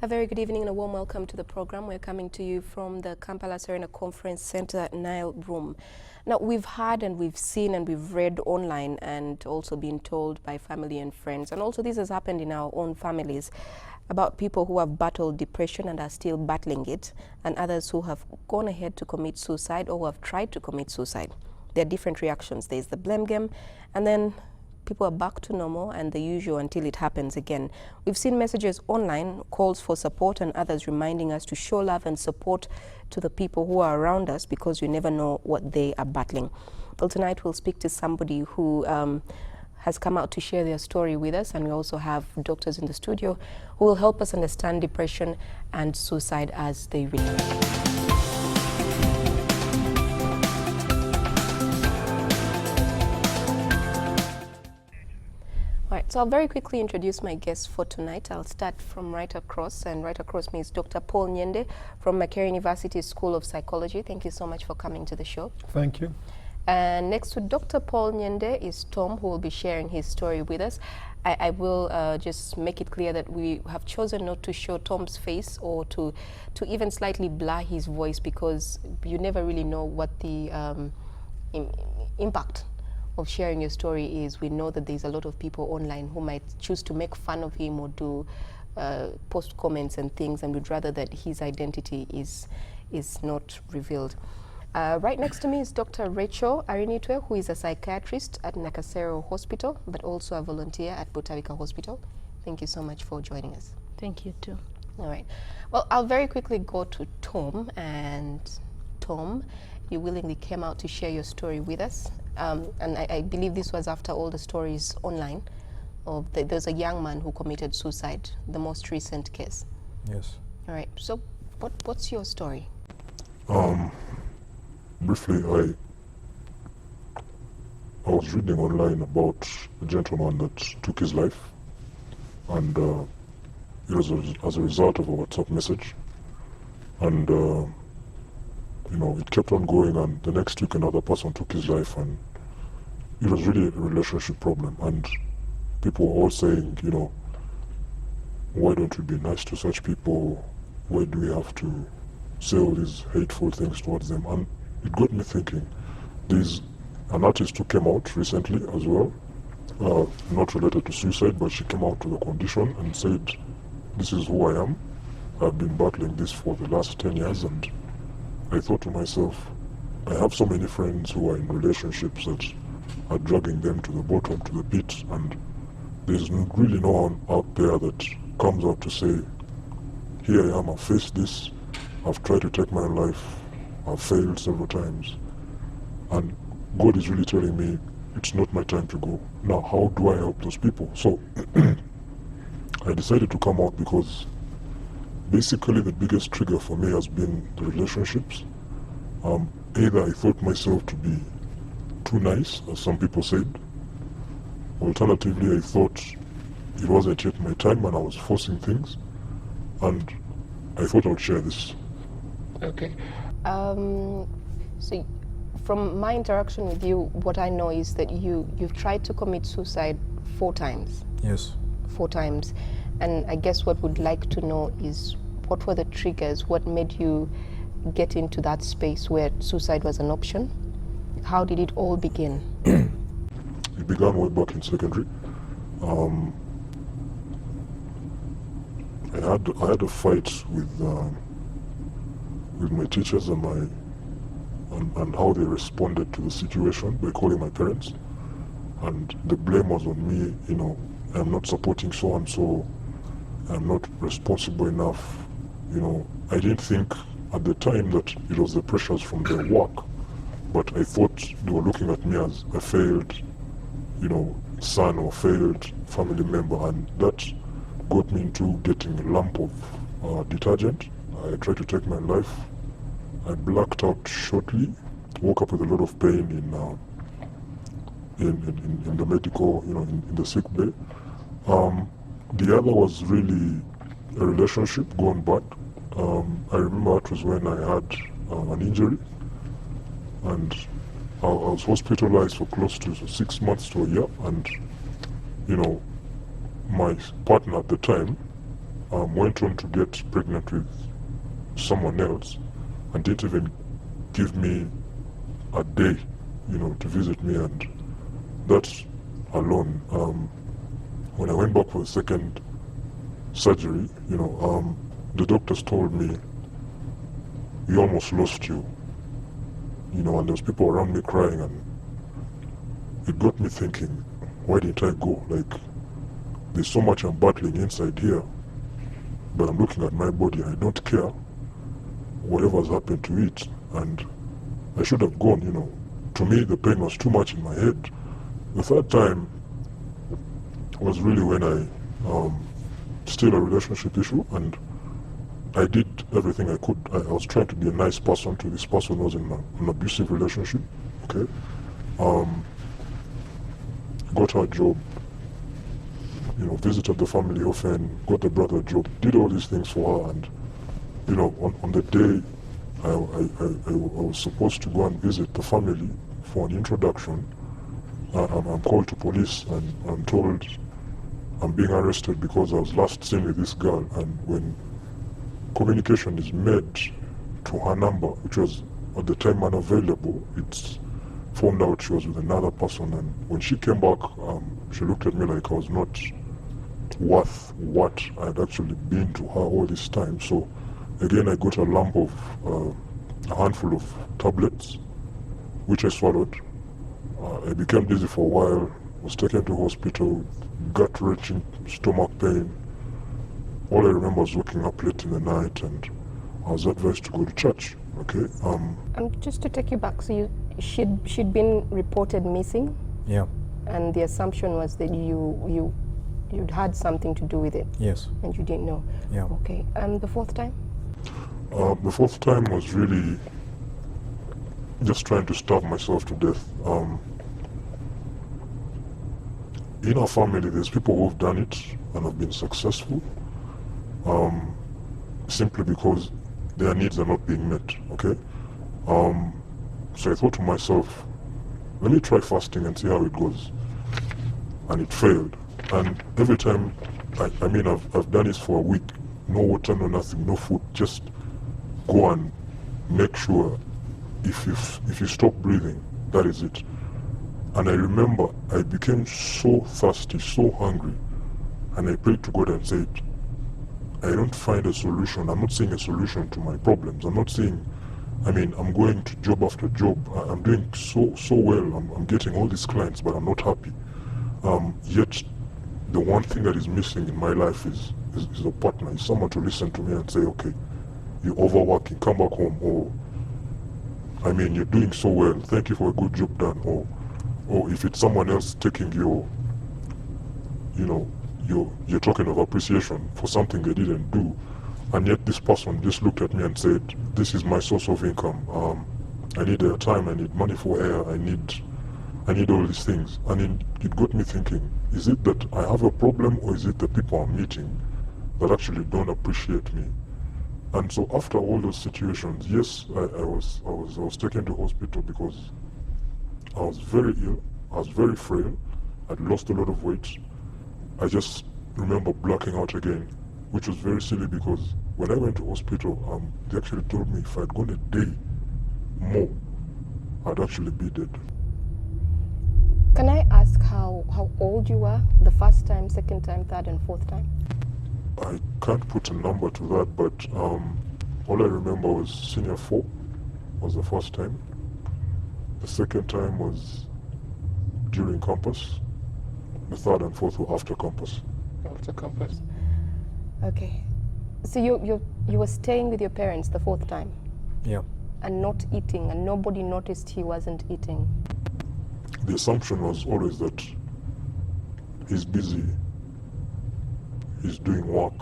A very good evening and a warm welcome to the program. We're coming to you from the Kampala Serena Conference Center, Nile Room. Now, we've heard and we've seen and we've read online and also been told by family and friends, and also this has happened in our own families, about people who have battled depression and are still battling it, and others who have gone ahead to commit suicide or who have tried to commit suicide. There are different reactions. There's the blame game, and then people are back to normal and the usual until it happens again. We've seen messages online, calls for support, and others reminding us to show love and support to the people who are around us, because you never know what they are battling. Well, tonight we'll speak to somebody who has come out to share their story with us, and we also have doctors in the studio who will help us understand depression and suicide as they relate. All right, so I'll very quickly introduce my guests for tonight. I'll start from right across, and right across me is Dr. Paul Nyende from Makerere University School of Psychology. Thank you so much for coming to the show. Thank you. And next to Dr. Paul Nyende is Tom, who will be sharing his story with us. I will just make it clear that we have chosen not to show Tom's face or to even slightly blur his voice, because you never really know what the impact of sharing your story is. We know that there's a lot of people online who might choose to make fun of him or do post comments and things, and we'd rather that his identity is not revealed. Right next to me is Dr. Rachel Arinitwe, who is a psychiatrist at Nakasero Hospital, but also a volunteer at Butavika Hospital. Thank you so much for joining us. Thank you too. All right. Well, I'll very quickly go to Tom. And Tom, you willingly came out to share your story with us. And I believe this was after all the stories online of there's a young man who committed suicide, the most recent case. Yes. All right. So what's your story? Briefly, I was reading online about a gentleman that took his life, and it was as a result of a WhatsApp message, and you know, it kept on going, and the next week another person took his life, and it was really a relationship problem, and people were all saying, you know, why don't we be nice to such people? Why do we have to say all these hateful things towards them? And it got me thinking. There's an artist who came out recently as well, not related to suicide, but she came out to the condition and said, this is who I am. I've been battling this for the last 10 years, and I thought to myself, I have so many friends who are in relationships that are dragging them to the bottom, to the pit, and there's really no one out there that comes out to say, here I am, I've faced this, I've tried to take my life, I've failed several times, and God is really telling me it's not my time to go. Now, how do I help those people? So I decided to come out because basically the biggest trigger for me has been the relationships. Either I thought myself to be too nice, as some people said. Alternatively, I thought it wasn't yet my time and I was forcing things, and I thought I would share this. Okay. So from my interaction with you, what I know is that you've tried to commit suicide 4 times. Yes. 4 times. And I guess what we'd like to know is, what were the triggers? What made you get into that space where suicide was an option? How did it all begin? It began way back in secondary. I had a fight with my teachers and how they responded to the situation by calling my parents, and the blame was on me. You know, I'm not supporting so and so, I'm not responsible enough. You know, I didn't think at the time that it was the pressures from their work, but I thought they were looking at me as a failed, you know, son or failed family member, and that got me into getting a lump of detergent. I tried to take my life. I blacked out shortly, woke up with a lot of pain in the medical, you know, in the sick bay. The other was really a relationship gone bad. I remember it was when I had an injury, and I was hospitalized for close to 6 months to a year, and you know, my partner at the time went on to get pregnant with someone else and didn't even give me a day, to visit me. And that alone, when I went back for the second surgery, the doctors told me, we almost lost you, and there was people around me crying, and it got me thinking, why didn't I go? Like, there's so much I'm battling inside here, but I'm looking at my body, I don't care whatever's happened to it, and I should have gone, To me, the pain was too much in my head. The third time was really when I, still a relationship issue, and I did everything I could. I was trying to be a nice person to this person who was in an abusive relationship, okay? Got her a job, visited the family often, got the brother a job, did all these things for her, and, on the day I was supposed to go and visit the family for an introduction, I'm called to police and I'm told I'm being arrested because I was last seen with this girl, and when communication is made to her number, which was at the time unavailable, it's found out she was with another person, and when she came back, she looked at me like I was not worth what I had actually been to her all this time. So again, I got a lump of a handful of tablets, which I swallowed. I became dizzy for a while, was taken to hospital, gut-wrenching stomach pain. All I remember was waking up late in the night, and I was advised to go to church, okay? Just to take you back, so she'd been reported missing? Yeah. And the assumption was that you'd had something to do with it? Yes. And you didn't know? Yeah. Okay. The fourth time? The fourth time was really just trying to starve myself to death. In our family, there's people who've done it and have been successful, simply because their needs are not being met, okay? So I thought to myself, let me try fasting and see how it goes. And it failed. And every time, I've done this for a week, no water, no nothing, no food, just go and make sure if you stop breathing, that is it. And I remember I became so thirsty, so hungry, and I prayed to God and said, I don't find a solution. I'm not seeing a solution to my problems. I'm not seeing, I'm going to job after job. I'm doing so well. I'm getting all these clients, but I'm not happy. Yet the one thing that is missing in my life is a partner, is someone to listen to me and say, okay, you're overworking, come back home, or you're doing so well, thank you for a good job done, or if it's someone else taking your token of appreciation for something they didn't do, and yet this person just looked at me and said, this is my source of income, I need time, I need money for air, I need all these things. And it got me thinking, is it that I have a problem, or is it the people I'm meeting that actually don't appreciate me? And so after all those situations, yes, I was taken to hospital because I was very ill, I was very frail, I'd lost a lot of weight. I just remember blacking out again, which was very silly because when I went to hospital, they actually told me if I'd gone a day more, I'd actually be dead. Can I ask how old you were the first time, second time, third and fourth time? I can't put a number to that, but all I remember was senior 4 was the first time. The second time was during campus. The third and fourth were after campus. After campus. Okay. So you were staying with your parents the fourth time? Yeah. And not eating, and nobody noticed he wasn't eating? The assumption was always that he's busy, he's doing work,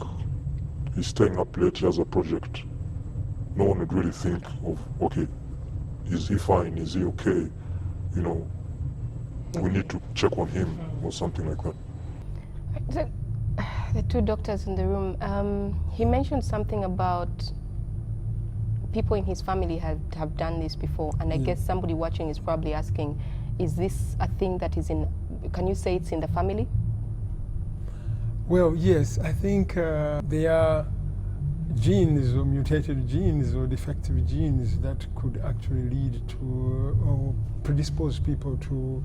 he's staying up late, he has a project. No one would really think of, okay, is he fine, is he okay, we need to check on him or something like that. The two doctors in the room, he mentioned something about people in his family have done this before, and I guess somebody watching is probably asking, is this a thing that is in, can you say it's in the family? Well, yes, I think there are genes or mutated genes or defective genes that could actually lead to or predispose people to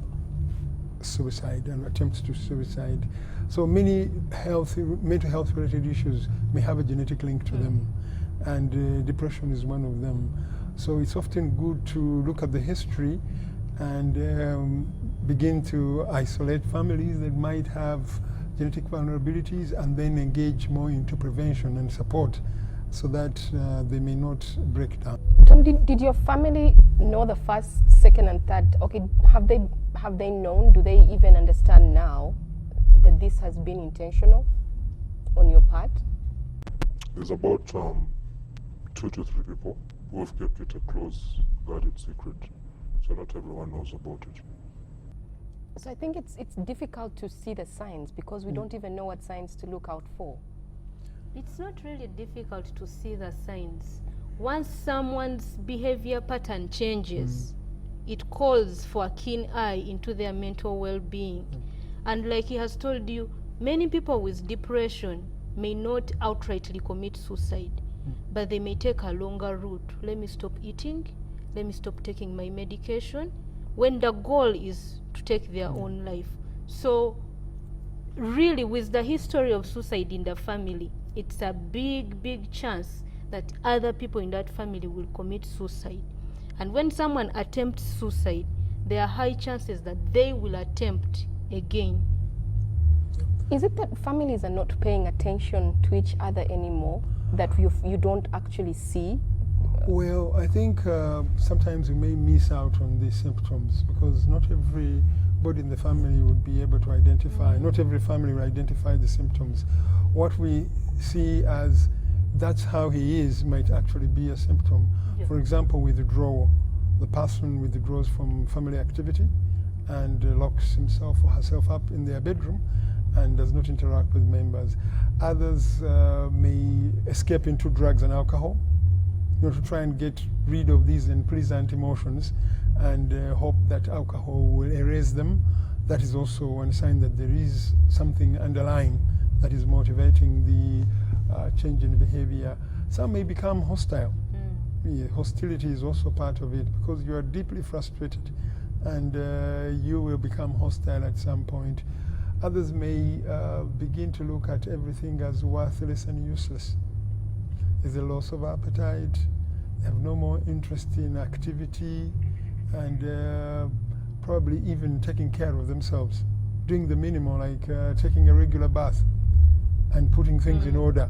suicide and attempts to suicide. So many mental health related issues may have a genetic link to them, and depression is one of them. So it's often good to look at the history and begin to isolate families that might have genetic vulnerabilities, and then engage more into prevention and support so that they may not break down. Tom, did your family know the first, second, and third? Okay, have they known? Do they even understand now that this has been intentional on your part? There's about 2 to 3 people who have kept it a close, guarded secret, so not everyone knows about it. So I think it's difficult to see the signs because we don't even know what signs to look out for. It's not really difficult to see the signs. Once someone's behavior pattern changes, it calls for a keen eye into their mental well-being. And like he has told you, many people with depression may not outrightly commit suicide, but they may take a longer route. Let me stop eating, let me stop taking my medication, when the goal is to take their own life. So really, with the history of suicide in the family, it's a big chance that other people in that family will commit suicide. And when someone attempts suicide, there are high chances that they will attempt again. Is it that families are not paying attention to each other anymore, that you don't actually see? Well, I think sometimes we may miss out on these symptoms because not everybody in the family would be able to identify, not every family will identify the symptoms. What we see as that's how he is might actually be a symptom. Yeah. For example, withdrawal. The person withdraws from family activity and locks himself or herself up in their bedroom and does not interact with members. Others may escape into drugs and alcohol, to try and get rid of these unpleasant emotions and hope that alcohol will erase them. That is also one sign that there is something underlying that is motivating the change in behavior. Some may become hostile. Yeah, hostility is also part of it because you are deeply frustrated and you will become hostile at some point. Others may begin to look at everything as worthless and useless. There's a loss of appetite, they have no more interest in activity, and probably even taking care of themselves, doing the minimal, like taking a regular bath and putting things in order,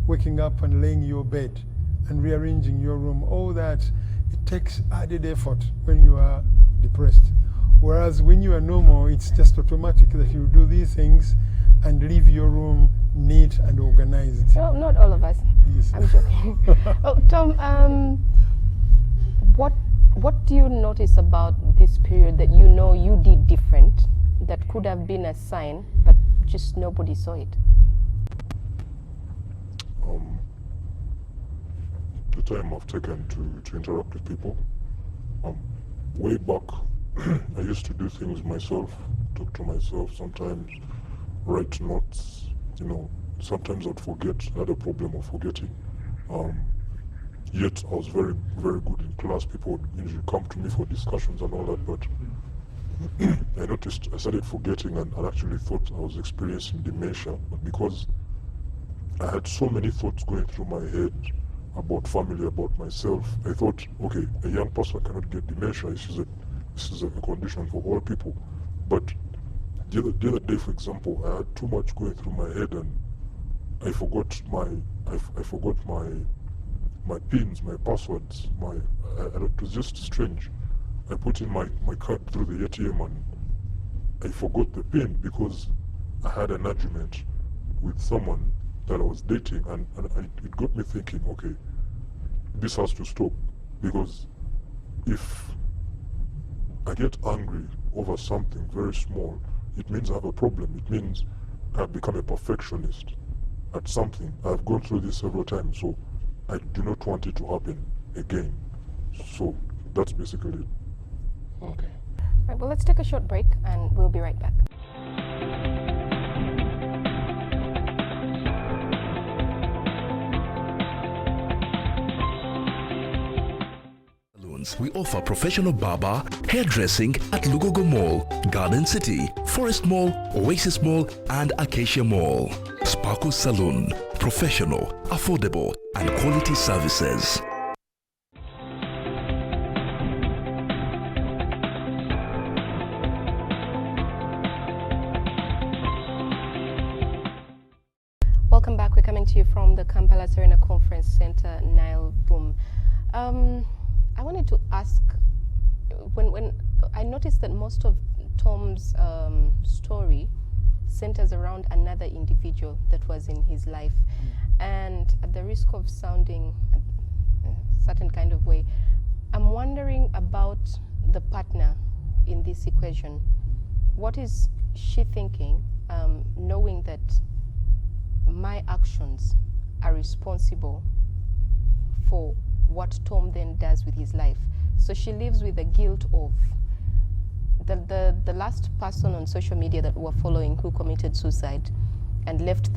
waking up and laying your bed and rearranging your room. All that, it takes added effort when you are depressed. Whereas when you are normal, it's just automatic that you do these things and leave your room neat and organized. Well, not all of us. Yes. I'm joking. Oh, Tom, what do you notice about this period that you know you did different, that could have been a sign, but just nobody saw it? The time I've taken to interact with people. Way back, I used to do things myself, talk to myself, sometimes write notes, sometimes I'd forget. I had a problem of forgetting. Yet I was very, very good in class. People would usually come to me for discussions and all that, but I noticed I started forgetting and I actually thought I was experiencing dementia. But because I had so many thoughts going through my head about family, about myself, I thought, okay, a young person cannot get dementia. This is a condition for all people. But the other day, for example, I had too much going through my head and I forgot my pins, my passwords, it was just strange. I put in my card through the ATM and I forgot the pin because I had an argument with someone that I was dating, and it got me thinking, okay, this has to stop, because if I get angry over something very small, it means I have a problem. It means I've become a perfectionist at something. I've gone through this several times, so I do not want it to happen again. So that's basically it. Okay. Right, well, let's take a short break and we'll be right back. salons. We offer professional barber, hairdressing at Lugogo Mall, Garden City, Forest Mall, Oasis Mall, and Acacia Mall. Sparkle Salon, professional, affordable, and quality services. Welcome back. We're coming to you from the Kampala Serena Conference Center, Nile Room. I wanted to ask, when I noticed that most of Tom's story centers around another individual that was in his life, and at the risk of sounding a certain kind of way, I'm wondering about the partner in this equation. What is she thinking, knowing that my actions are responsible for what Tom then does with his life? So she lives with the guilt of the last person on social media that we're following who committed suicide and left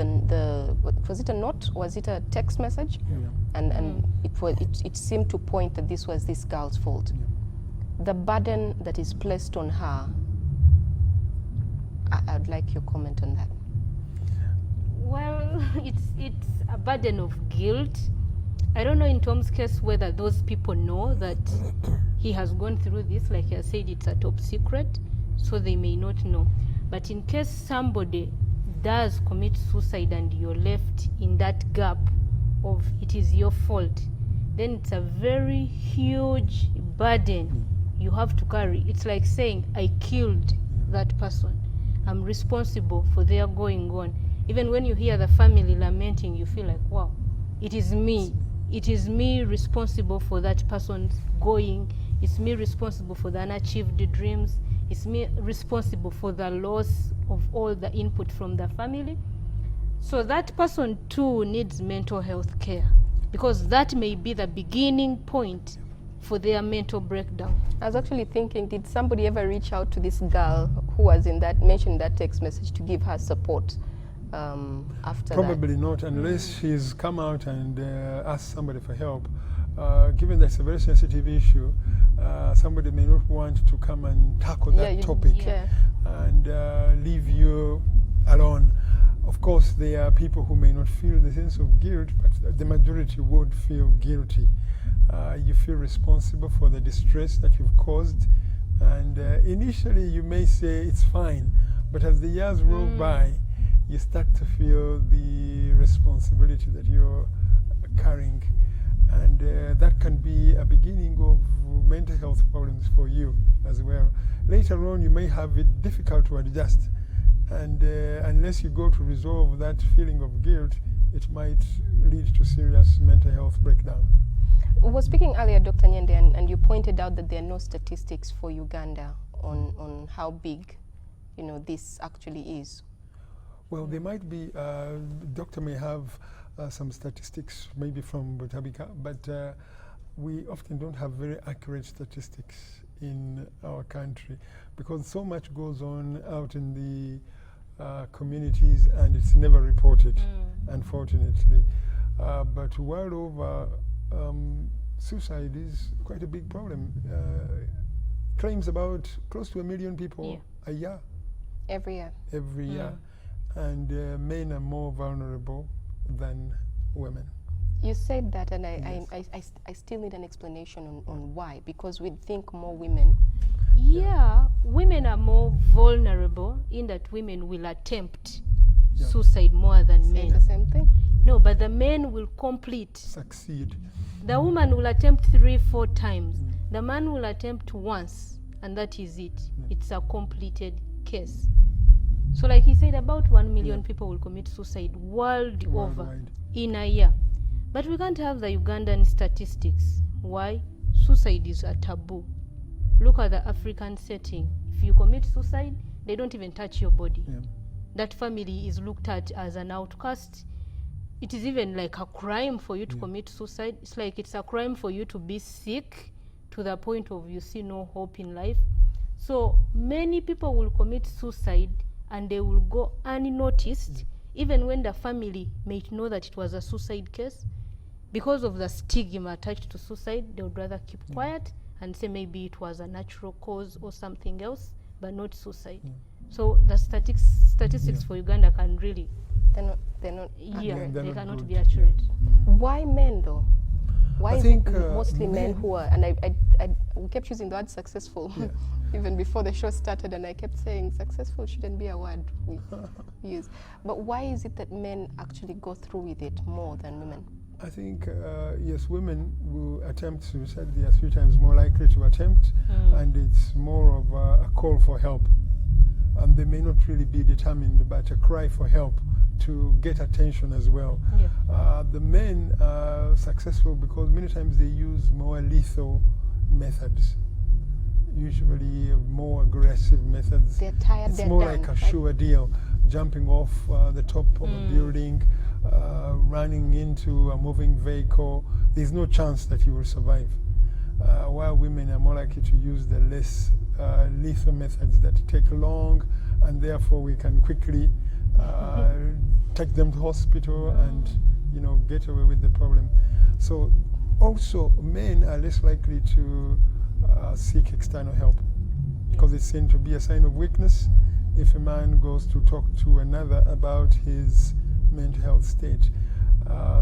was it a note? Was it a text message? Yeah. And it seemed to point that this was this girl's fault. Yeah. The burden that is placed on her, I'd like your comment on that. Well, it's a burden of guilt. I don't know in Tom's case whether those people know that he has gone through this. Like I said, it's a top secret, so they may not know. But in case somebody does commit suicide and you're left in that gap of it is your fault, then it's a very huge burden you have to carry. It's like saying, I killed that person. I'm responsible for their going on. Even when you hear the family lamenting, you feel like, wow, it is me. It is me responsible for that person's going. It's me responsible for the unachieved dreams. It's me responsible for the loss of all the input from the family. So that person too needs mental health care, because that may be the beginning point for their mental breakdown. I was actually thinking, did somebody ever reach out to this girl who was mentioned that text message to give her support? After Probably that. not, unless she's come out and asked somebody for help. Given that it's a very sensitive issue, somebody may not want to come and tackle that topic and leave you alone. Of course, there are people who may not feel the sense of guilt, but the majority would feel guilty. You feel responsible for the distress that you've caused, and initially you may say it's fine, but as the years roll by, you start to feel the responsibility that you're carrying, and that can be a beginning of mental health problems for you as well. Later on, you may have it difficult to adjust, and unless you go to resolve that feeling of guilt, it might lead to serious mental health breakdown. We were speaking earlier, Dr. Nyende, and you pointed out that there are no statistics for Uganda on how big, this actually is. Well, there might be, doctor may have some statistics, maybe from Butabika, but we often don't have very accurate statistics in our country, because so much goes on out in the communities and it's never reported, unfortunately. But world over, suicide is quite a big problem. Claims about close to 1 million people a year. Every year. Every year. And men are more vulnerable than women. You said that, and I still need an explanation on why, because we'd think more women. Yeah, women are more vulnerable in that women will attempt suicide more than men. The same thing? No, but the men will complete. Succeed. The woman will attempt 3-4 times. The man will attempt once, and that is it. It's a completed case. So like he said, about 1 million people will commit suicide worldwide over in a year. But we can't have the Ugandan statistics. Why? Suicide is a taboo. Look at the African setting. If you commit suicide, they don't even touch your body. That family is looked at as an outcast. It is even like a crime for you to commit suicide. It's like it's a crime for you to be sick to the point of you see no hope in life. So many people will commit suicide and they will go unnoticed, even when the family may know that it was a suicide case. Because of the stigma attached to suicide, they would rather keep quiet and say maybe it was a natural cause or something else, but not suicide. Mm. So the statistics Yeah. for Uganda can really, They're not yeah, they're they not cannot good, be accurate. yeah. Why men though? Why I is think, it mostly men men- who are, and we kept using the word successful Yeah. even before the show started, and I kept saying successful shouldn't be a word we use. But why is it that men actually go through with it more than women? I think, yes, women will attempt suicide. They are 3 times more likely to attempt, and it's more of a call for help. And they may not really be determined, but a cry for help to get attention as well. Yeah. The men are successful because many times they use more lethal methods, usually more aggressive methods. They're tired, It's they're more done, like a right? sure deal, jumping off the top of a building, running into a moving vehicle. There's no chance that you will survive. While women are more likely to use the less lethal methods that take long, and therefore we can quickly take them to hospital and, you know, get away with the problem. So also men are less likely to seek external help because it's seen to be a sign of weakness if a man goes to talk to another about his mental health state.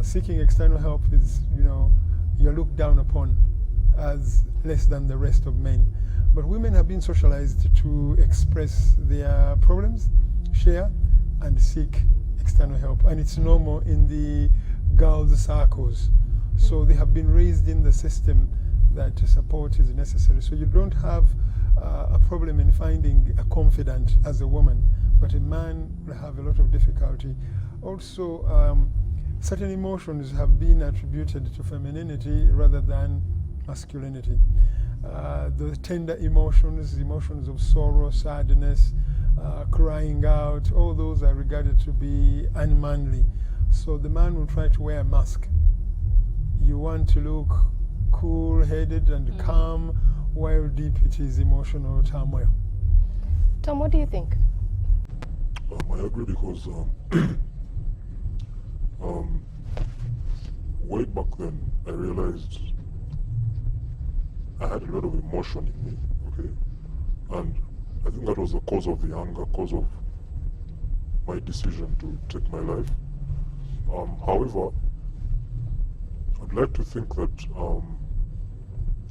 Seeking external help is, you know, you're looked down upon as less than the rest of men. But women have been socialized to express their problems, share, and seek external help. And it's normal in the girls' circles. So they have been raised in the system that support is necessary. So you don't have a problem in finding a confidant as a woman, but a man will have a lot of difficulty. Also, certain emotions have been attributed to femininity rather than masculinity. Those tender emotions, emotions of sorrow, sadness, crying out, all those are regarded to be unmanly. So the man will try to wear a mask. You want to look cool-headed and calm, while deep it is emotional turmoil. Tom, what do you think? I agree because way back then I realized I had a lot of emotion in me, okay? And I think that was the cause of the anger, cause of my decision to take my life. However, I'd like to think that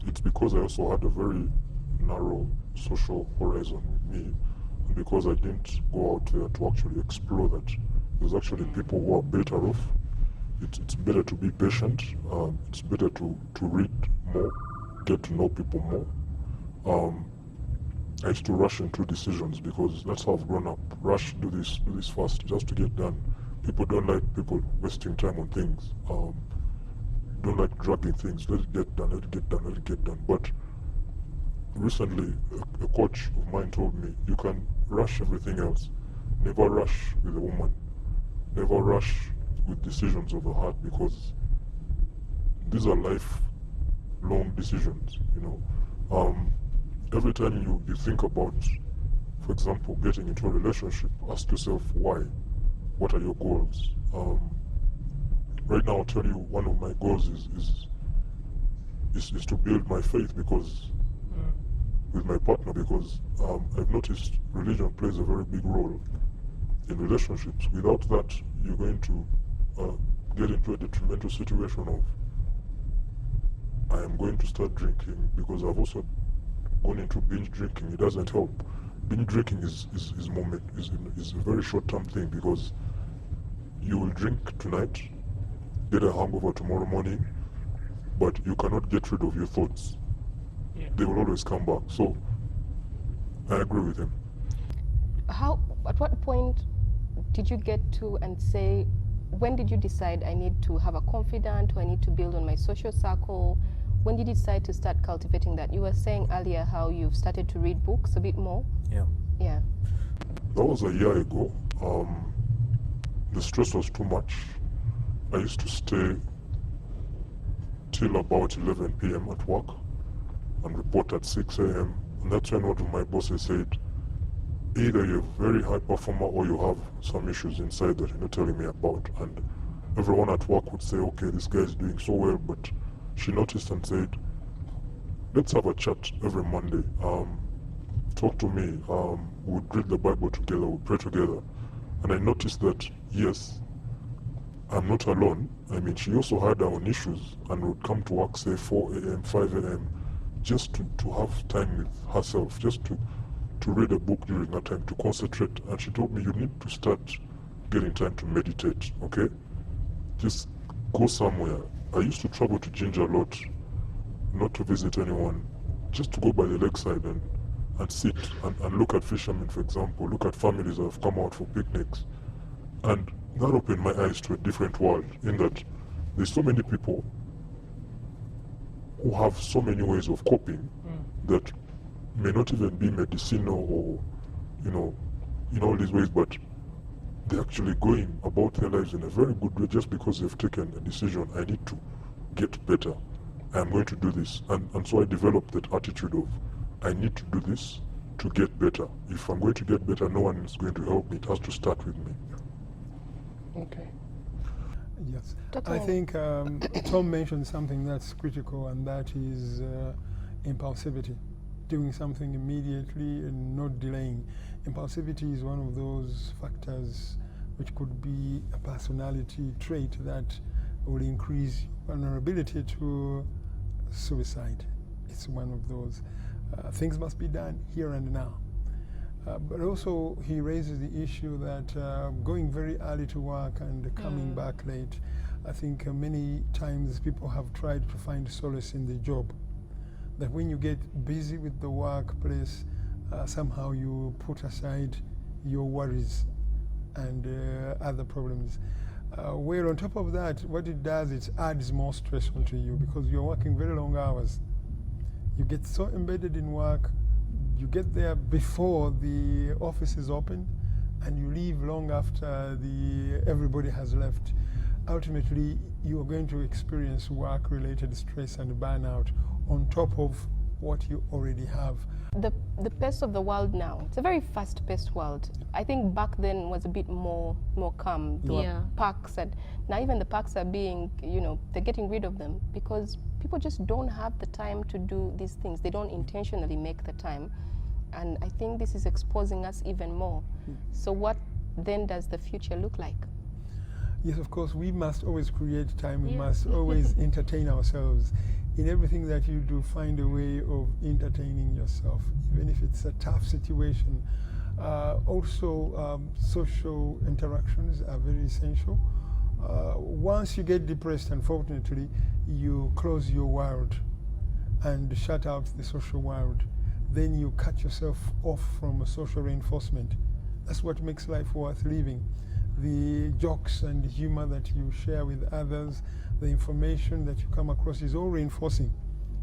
it's because I also had a very narrow social horizon with me, and because I didn't go out there to actually explore that there's actually people who are better off. It's better to be patient, it's better to read more, get to know people more. I used to rush into decisions because that's how I've grown up. Rush, do this fast, it has to get done. People don't like people wasting time on things. Don't like dragging things, let it get done, let it get done, let it get done. But recently, a coach of mine told me, you can rush everything else. Never rush with a woman. Never rush with decisions of the heart, because these are lifelong decisions, you know. Every time you think about, for example, getting into a relationship, ask yourself why. What are your goals? Right now, I'll tell you, one of my goals is to build my faith because with my partner, because I've noticed religion plays a very big role in relationships. Without that, you're going to get into a detrimental situation of, I am going to start drinking, because I've also gone into binge drinking. It doesn't help. Binge drinking is a very short-term thing, because you will drink tonight, get a hangover tomorrow morning, but you cannot get rid of your thoughts. They will always come back. So I agree with him. At what point did you get to and say, when did you decide I need to have a confidant, or I need to build on my social circle? When did you decide to start cultivating that? You were saying earlier how you've started to read books a bit more. Yeah. Yeah. That was a year ago. The stress was too much. I used to stay till about 11 p.m. at work and report at 6 a.m. And that's when one of my bosses said, either you're a very high performer or you have some issues inside that you're not telling me about. And everyone at work would say, okay, this guy is doing so well, but she noticed and said, let's have a chat every Monday. Talk to me. We'd read the Bible together, we'd pray together. And I noticed that, yes, I'm not alone. I mean, she also had her own issues and would come to work, say, 4 a.m., 5 a.m., just to have time with herself, just to read a book during that time, to concentrate. And she told me, you need to start getting time to meditate, okay? Just go somewhere. I used to travel to Ginger a lot, not to visit anyone, just to go by the lakeside and sit and look at fishermen, for example, look at families that have come out for picnics. And that opened my eyes to a different world, in that there's so many people who have so many ways of coping that may not even be medicinal or, you know, in all these ways, but they're actually going about their lives in a very good way just because they've taken a decision. I need to get better. I'm going to do this. And so I developed that attitude of, I need to do this to get better. If I'm going to get better, no one is going to help me. It has to start with me. Okay. Yes. Dr. I think Tom mentioned something that's critical, and that is impulsivity. Doing something immediately and not delaying. Impulsivity is one of those factors which could be a personality trait that will increase vulnerability to suicide. It's one of those. Things must be done here and now. But also he raises the issue that going very early to work and coming back late, I think many times people have tried to find solace in the job. That when you get busy with the workplace, somehow you put aside your worries and other problems. Well, on top of that, what it does, it adds more stress onto you because you're working very long hours. You get so embedded in work, you get there before the office is open, and you leave long after everybody has left. Ultimately, you are going to experience work-related stress and burnout on top of what you already have. The pace of the world now, it's a very fast-paced world. I think back then was a bit more calm. There were parks, and now even the parks are being, they're getting rid of them because people just don't have the time to do these things. They don't intentionally make the time. And I think this is exposing us even more. So what then does the future look like? Yes, of course, we must always create time. We must always entertain ourselves. In everything that you do, find a way of entertaining yourself, even if it's a tough situation. Also, social interactions are very essential. Once you get depressed, unfortunately, you close your world and shut out the social world. Then you cut yourself off from a social reinforcement. That's what makes life worth living. The jokes and humor that you share with others, the information that you come across is all reinforcing.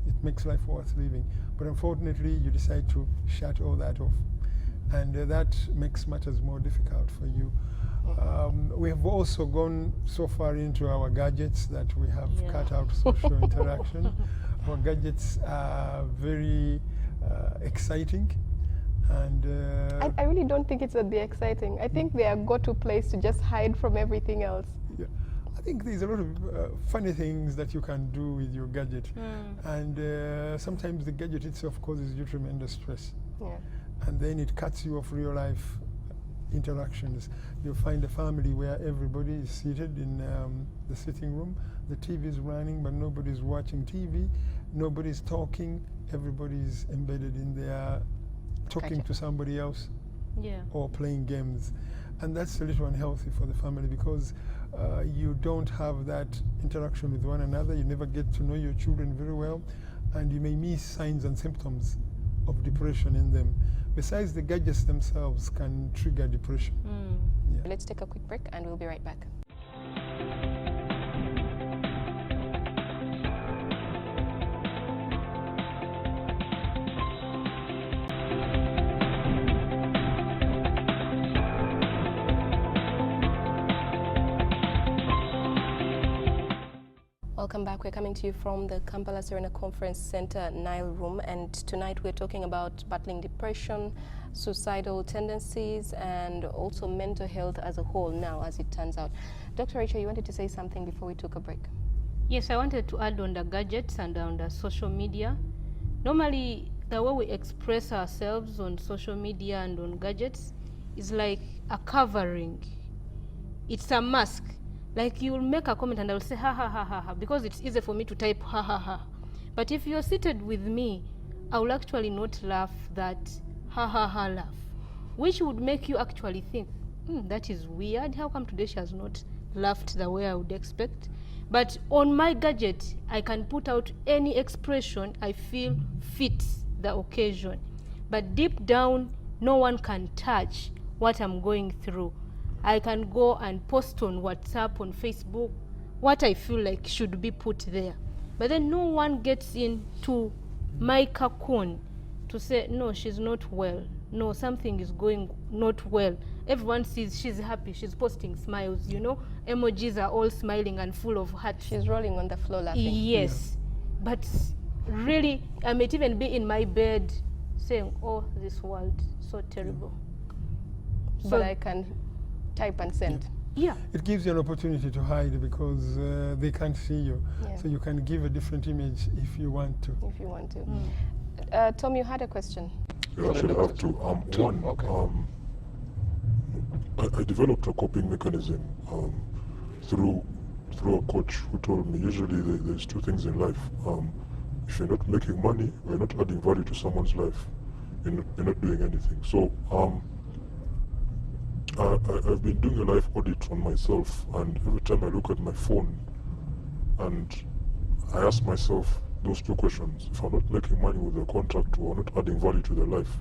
It makes life worth living. But unfortunately, you decide to shut all that off. And that makes matters more difficult for you. We have also gone so far into our gadgets that we have cut out social interaction. Our gadgets are very exciting. And I really don't think it's that they're exciting. I think they are go-to place to just hide from everything else. Yeah. I think there's a lot of funny things that you can do with your gadget. And sometimes the gadget itself causes you tremendous stress. Yeah. And then it cuts you off real life interactions. You'll find a family where everybody is seated in the sitting room. The TV is running, but nobody's watching TV. Nobody's talking. Everybody's embedded in their talking to somebody else or playing games. And that's a little unhealthy for the family because you don't have that interaction with one another. You never get to know your children very well, and you may miss signs and symptoms of depression in them. Besides, the gadgets themselves can trigger depression. Let's take a quick break and we'll be right back. Welcome back. We're coming to you from the Kampala Serena Conference Center Nile Room, and tonight we're talking about battling depression, suicidal tendencies, and also mental health as a whole now, as it turns out. Dr. Rachel, you wanted to say something before we took a break? Yes, I wanted to add on the gadgets and on the social media. Normally, the way we express ourselves on social media and on gadgets is like a covering. It's a mask. Like you'll make a comment and I'll say ha ha ha ha ha, because it's easy for me to type ha ha ha. But if you're seated with me, I will actually not laugh that ha ha ha laugh, which would make you actually think, that is weird. How come today she has not laughed the way I would expect? But on my gadget, I can put out any expression I feel fits the occasion. But deep down, no one can touch what I'm going through. I can go and post on WhatsApp, on Facebook, what I feel like should be put there. But then no one gets into my cocoon to say, no, she's not well. No, something is going not well. Everyone sees she's happy, she's posting smiles, you know. Emojis are all smiling and full of hearts. She's rolling on the floor laughing. Yes. Yeah. But really, I might even be in my bed saying, oh, this world, so terrible. Yeah. But I can type and send. Yeah. It gives you an opportunity to hide because they can't see you. Yeah. So you can give a different image if you want to. If you want to. Tom, you had a question. Yeah, actually I have to. I developed a coping mechanism through a coach who told me usually there's two things in life. If you're not making money, or you're not adding value to someone's life, you're not doing anything. So I've been doing a life audit on myself, and every time I look at my phone and I ask myself those two questions: if I'm not making money with a contact or not adding value to their life,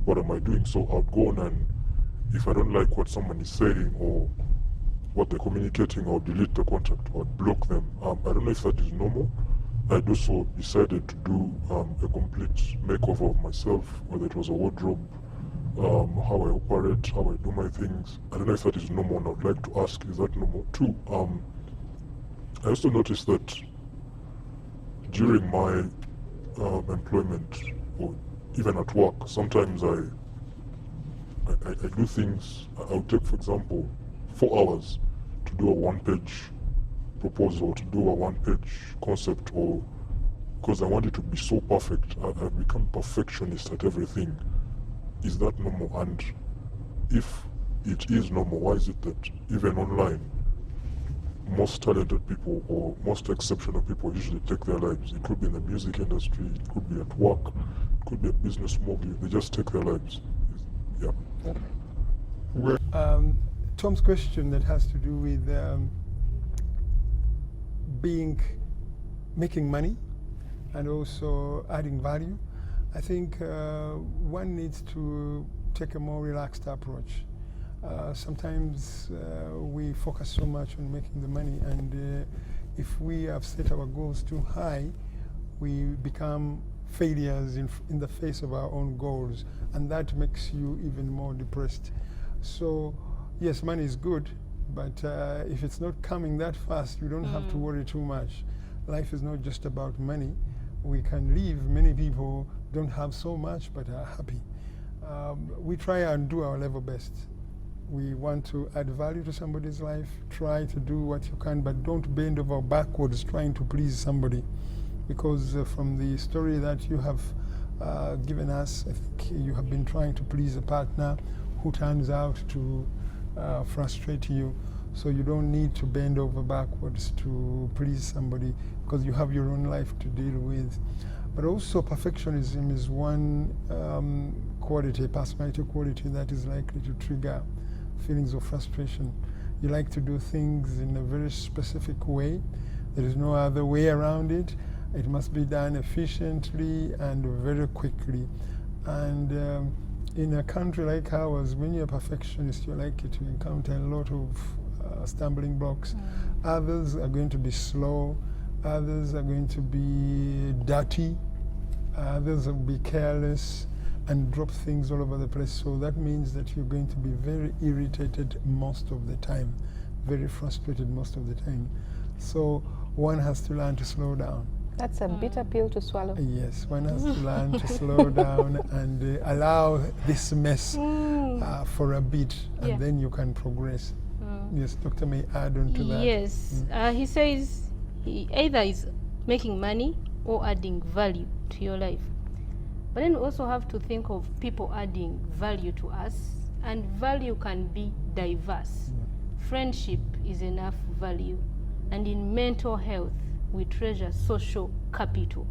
what am I doing? So I'll go on, and if I don't like what someone is saying or what they're communicating, I'll delete the contact or block them. I don't know if that is normal. I'd also decided to do a complete makeover of myself, whether it was a wardrobe, how I operate, how I do my things. I don't know if that is normal, and I'd like to ask, is that normal? Two, I also noticed that during my employment, or even at work, sometimes I do things. I'll take, for example, 4 hours to do a one-page proposal, to do a one-page concept, or because I want it to be so perfect. I've become perfectionist at everything. Is that normal? And if it is normal, why is it that even online, most talented people or most exceptional people usually take their lives? It could be in the music industry, it could be at work, it could be a business mogul. They just take their lives. Yeah. Tom's question that has to do with making money and also adding value. I think one needs to take a more relaxed approach. Sometimes we focus so much on making the money, and if we have set our goals too high, we become failures in the face of our own goals, and that makes you even more depressed. So yes, money is good, but if it's not coming that fast, you don't have to worry too much. Life is not just about money. We can live. Many people don't have so much but are happy. We try and do our level best. We want to add value to somebody's life. Try to do what you can, but don't bend over backwards trying to please somebody. Because from the story that you have given us, I think you have been trying to please a partner who turns out to frustrate you. So you don't need to bend over backwards to please somebody, because you have your own life to deal with. But also perfectionism is one quality, personality quality, that is likely to trigger feelings of frustration. You like to do things in a very specific way. There is no other way around it. It must be done efficiently and very quickly. And in a country like ours, when you're a perfectionist, you're likely to encounter a lot of stumbling blocks. Others are going to be slow. Others are going to be dirty. Others will be careless and drop things all over the place. So that means that you're going to be very irritated most of the time, very frustrated most of the time. So one has to learn to slow down. That's a bitter pill to swallow. Yes, one has to learn to slow down and allow this mess for a bit, and then you can progress. Yes, Doctor may add on to that. Yes, he says he either is making money or adding value to your life. But then we also have to think of people adding value to us, and value can be diverse. Friendship is enough value, and in mental health we treasure social capital,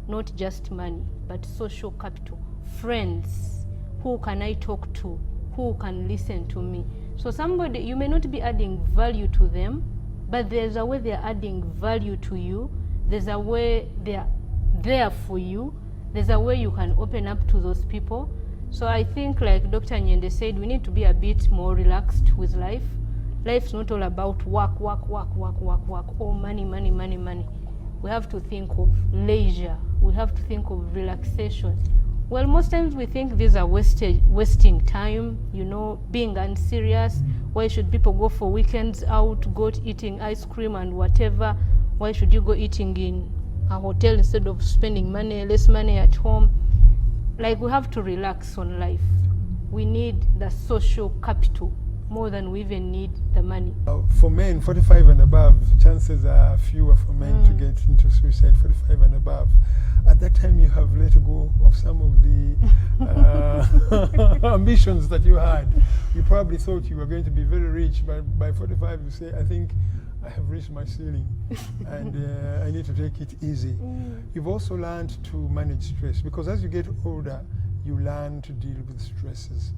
not just money, but social capital. Friends, who can I talk to, who can listen to me? So somebody, you may not be adding value to them, but there's a way they're adding value to you. There's a way they're there for you. There's a way you can open up to those people. So I think, like Dr. Nyende said, we need to be a bit more relaxed with life. Life's not all about work, oh, money, money, money, money. We have to think of leisure. We have to think of relaxation. Well, most times we think these are wasting time, you know, being unserious. Why should people go for weekends out, go eating ice cream and whatever? Why should you go eating in a hotel instead of spending less money at home? Like, we have to relax on life. We need the social capital more than we even need the money. For men 45 and above, chances are fewer for men to get into suicide 45 and above. At that time, you have let go of some of the ambitions that you had. You probably thought you were going to be very rich, but by 45 you say, I think I have reached my ceiling and I need to take it easy. You've also learned to manage stress, because as you get older, you learn to deal with stresses.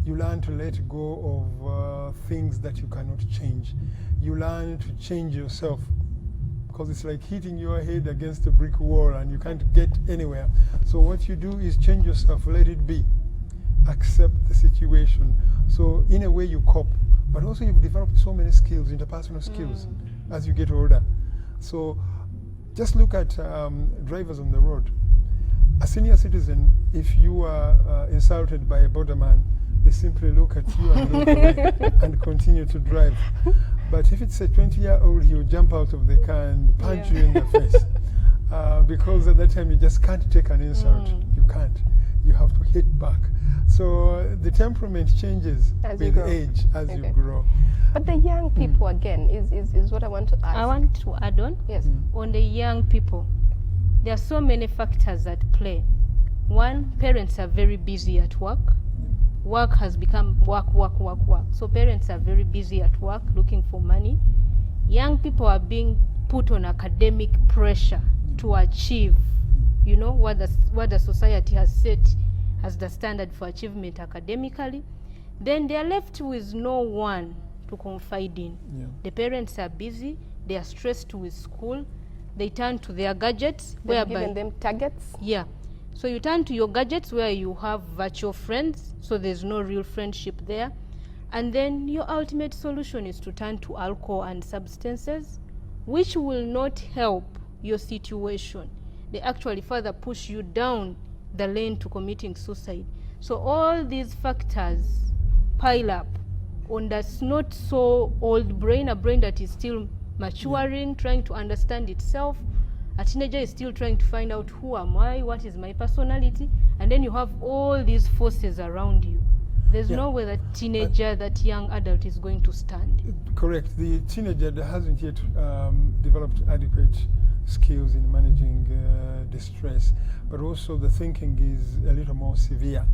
You learn to let go of things that you cannot change. You learn to change yourself, because it's like hitting your head against a brick wall and you can't get anywhere. So what you do is change yourself, let it be. Accept the situation. So in a way you cope, but also you've developed so many skills, interpersonal skills, as you get older. So just look at drivers on the road. A senior citizen, if you are insulted by a borderman, they simply look at you and look away and continue to drive. But if it's a 20-year-old, he'll jump out of the car and punch you in the face. Because at that time you just can't take an insult. You can't. You have to hit back. So the temperament changes as with age, as you grow. But the young people, again, is what I want to ask. I want to add on. Yes. On the young people, there are so many factors at play. One, parents are very busy at work. Work has become work. So parents are very busy at work looking for money. Young people are being put on academic pressure to achieve, you know, what the society has set as the standard for achievement academically. Then they are left with no one to confide in. The parents are busy, they are stressed with school, they turn to their gadgets. They've given them targets. Yeah. So you turn to your gadgets where you have virtual friends, so there's no real friendship there. And then your ultimate solution is to turn to alcohol and substances, which will not help your situation. They actually further push you down the lane to committing suicide. So all these factors pile up on that not so old brain, a brain that is still maturing, trying to understand itself. A teenager is still trying to find out, who am I, what is my personality, and then you have all these forces around you. There's no way that teenager, that young adult is going to stand. Correct. The teenager hasn't yet developed adequate skills in managing distress, but also the thinking is a little more severe.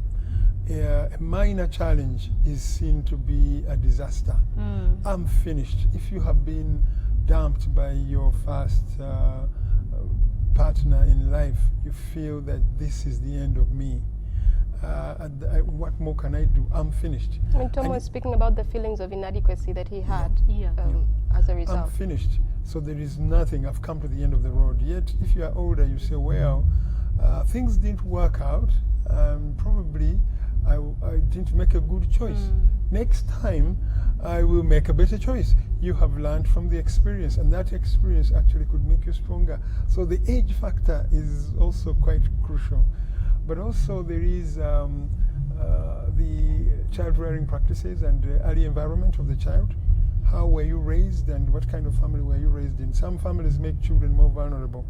A minor challenge is seen to be a disaster. I'm finished. If you have been dumped by your first partner in life, you feel that this is the end of me. What more can I do? I'm finished. I mean, Tom was speaking about the feelings of inadequacy that he had as a result. I'm finished. So there is nothing. I've come to the end of the road. Yet, if you are older, you say, well, things didn't work out. Probably I didn't make a good choice. Next time, I will make a better choice. You have learned from the experience, and that experience actually could make you stronger. So the age factor is also quite crucial. But also there is the child rearing practices and the early environment of the child. How were you raised and what kind of family were you raised in? Some families make children more vulnerable.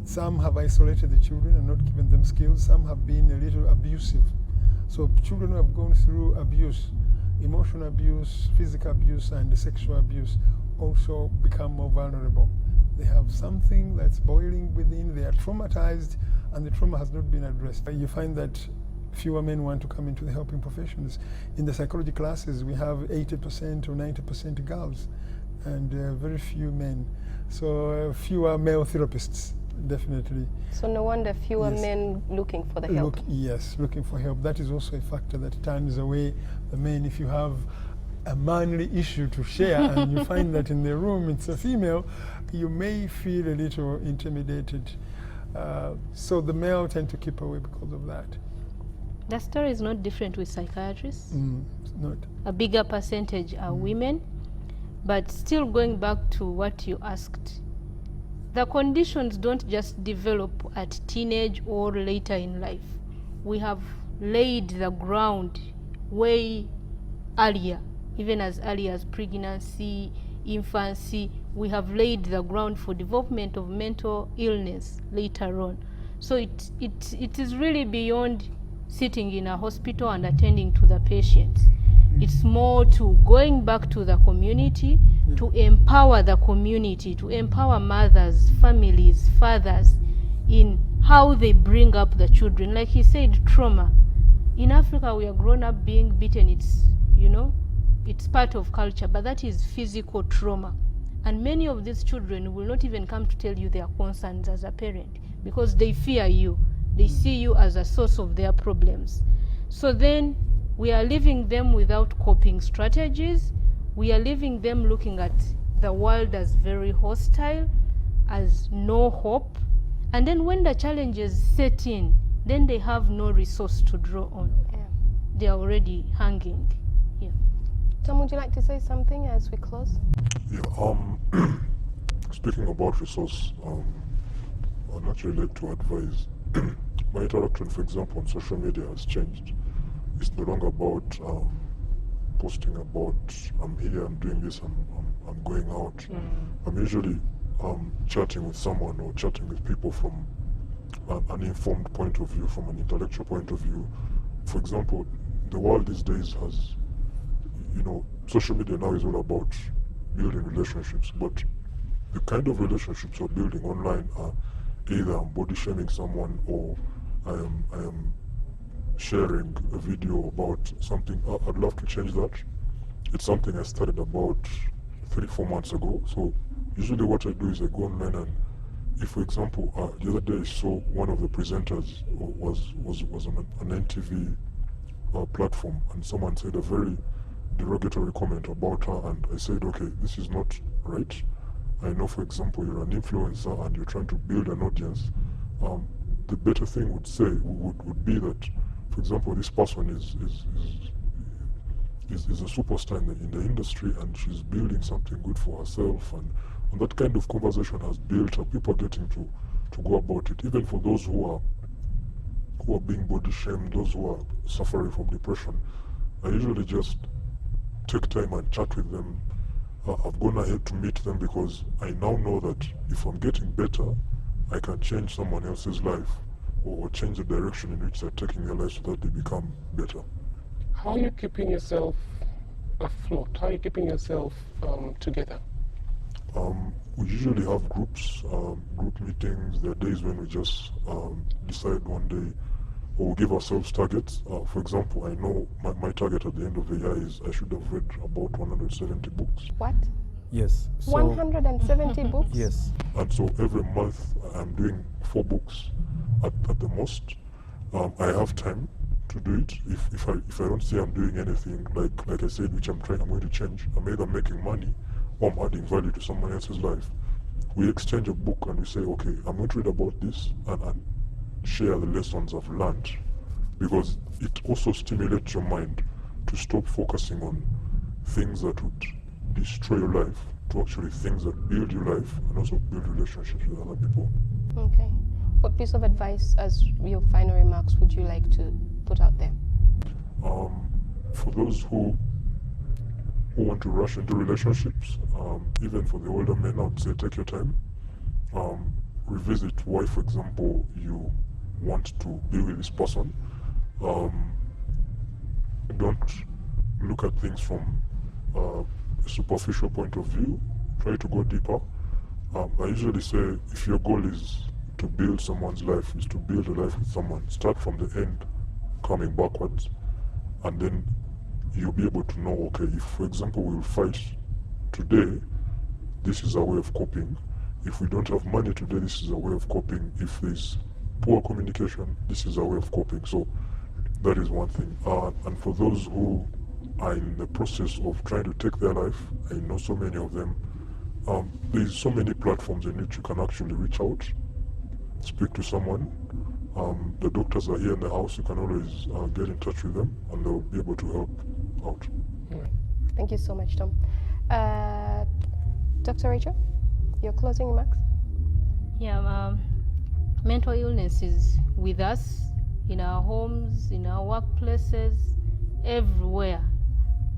Some have isolated the children and not given them skills. Some have been a little abusive. So children who have gone through abuse, emotional abuse, physical abuse, and sexual abuse also become more vulnerable. They have something that's boiling within. They are traumatized and the trauma has not been addressed. You find that fewer men want to come into the helping professions. In the psychology classes, we have 80% or 90% girls, and very few men. So fewer male therapists, definitely. So no wonder fewer Yes. men looking for the help. Yes, looking for help. That is also a factor that turns away the men. If you have a manly issue to share and you find that in the room it's a female, you may feel a little intimidated. So the male tend to keep away because of that. The story is not different with psychiatrists. It's not. A bigger percentage are women. But still going back to what you asked, the conditions don't just develop at teenage or later in life. We have laid the ground way earlier, even as early as pregnancy, infancy. We have laid the ground for development of mental illness later on. So it is really beyond sitting in a hospital and attending to the patients. It's more to going back to the community, to empower the community, to empower mothers, families, fathers in how they bring up the children. Like he said, trauma. In Africa, we are grown up being beaten. It's, you know, it's part of culture, but that is physical trauma. And many of these children will not even come to tell you their concerns as a parent because they fear you. They see you as a source of their problems. So then we are leaving them without coping strategies. We are leaving them looking at the world as very hostile, as no hope. And then when the challenges set in, then they have no resource to draw on. Yeah. They are already hanging. Yeah. Tom, would you like to say something as we close? Yeah, speaking about resource, I'd actually like to advise. My interaction, for example, on social media has changed. It's no longer about posting about I'm here, I'm doing this, I'm going out. I'm usually chatting with someone or chatting with people from an informed point of view, from an intellectual point of view. For example, the world these days has, you know, social media now is all about building relationships, but the kind of relationships we're building online are either I'm body shaming someone or I am sharing a video about something. I'd love to change that. It's something I started about 3-4 months ago. So usually what I do is I go online and if, for example, the other day I saw one of the presenters was on an NTV platform and someone said a very derogatory comment about her and I said, okay, this is not right. I know, for example, you're an influencer and you're trying to build an audience. The better thing would be that, for example, this person is a superstar in the industry and she's building something good for herself, and that kind of conversation has built up. People are getting to go about it. Even for those who are being body shamed, those who are suffering from depression, I usually just take time and chat with them. I've gone ahead to meet them because I now know that if I'm getting better, I can change someone else's life or change the direction in which they're taking their life so that they become better. How are you keeping yourself afloat? How are you keeping yourself together? We usually have groups, group meetings. There are days when we just decide one day, or we give ourselves targets. For example, I know my target at the end of the year is I should have read about 170 books. What? Yes. So 170 books? yes. And so every month I'm doing 4 books at the most. I have time to do it. If I don't see I'm doing anything, like I said, which I'm going to change, I'm either making money or I'm adding value to someone else's life. We exchange a book and we say, okay, I'm going to read about this and share the lessons I've learned, because it also stimulates your mind to stop focusing on things that would destroy your life to actually things that build your life and also build relationships with other people. Okay. What piece of advice as your final remarks would you like to put out there? For those who want to rush into relationships, even for the older men, I would say take your time. Revisit why, for example, you want to be with this person. Don't look at things from a superficial point of view. Try to go deeper. I usually say if your goal is to build someone's life, is to build a life with someone. Start from the end, coming backwards, and then you'll be able to know, okay, if, for example, we'll fight today, this is our way of coping. If we don't have money today, this is a way of coping. If there's poor communication, this is a way of coping. So that is one thing. And for those who are in the process of trying to take their life, I know so many of them, there's so many platforms in which you can actually reach out, speak to someone. The doctors are here in the house. You can always get in touch with them, and they'll be able to help out. Thank you so much, Tom. Dr. Rachel, your closing remarks? Yeah, mental illness is with us, in our homes, in our workplaces, everywhere.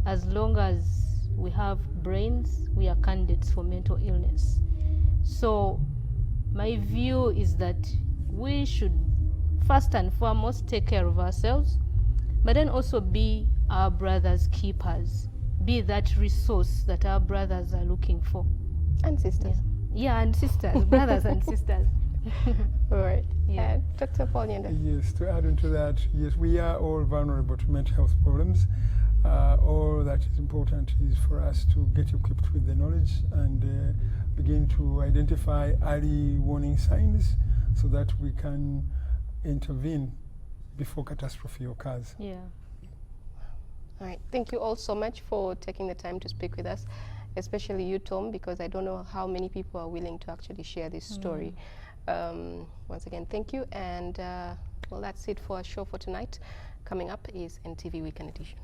As long as we have brains, we are candidates for mental illness. So my view is that we should first and foremost take care of ourselves, but then also be our brothers' keepers, be that resource that our brothers are looking for. And sisters. Yeah, and sisters, brothers and sisters. All right. Yeah. Dr. Paul Nyenda. Yes, to add on to that, yes, we are all vulnerable to mental health problems. All that is important is for us to get equipped with the knowledge and begin to identify early warning signs so that we can intervene before catastrophe occurs. Yeah. All right. Thank you all so much for taking the time to speak with us, especially you, Tom, because I don't know how many people are willing to actually share this story. Once again, thank you. And well, that's it for our show for tonight. Coming up is NTV Weekend Edition.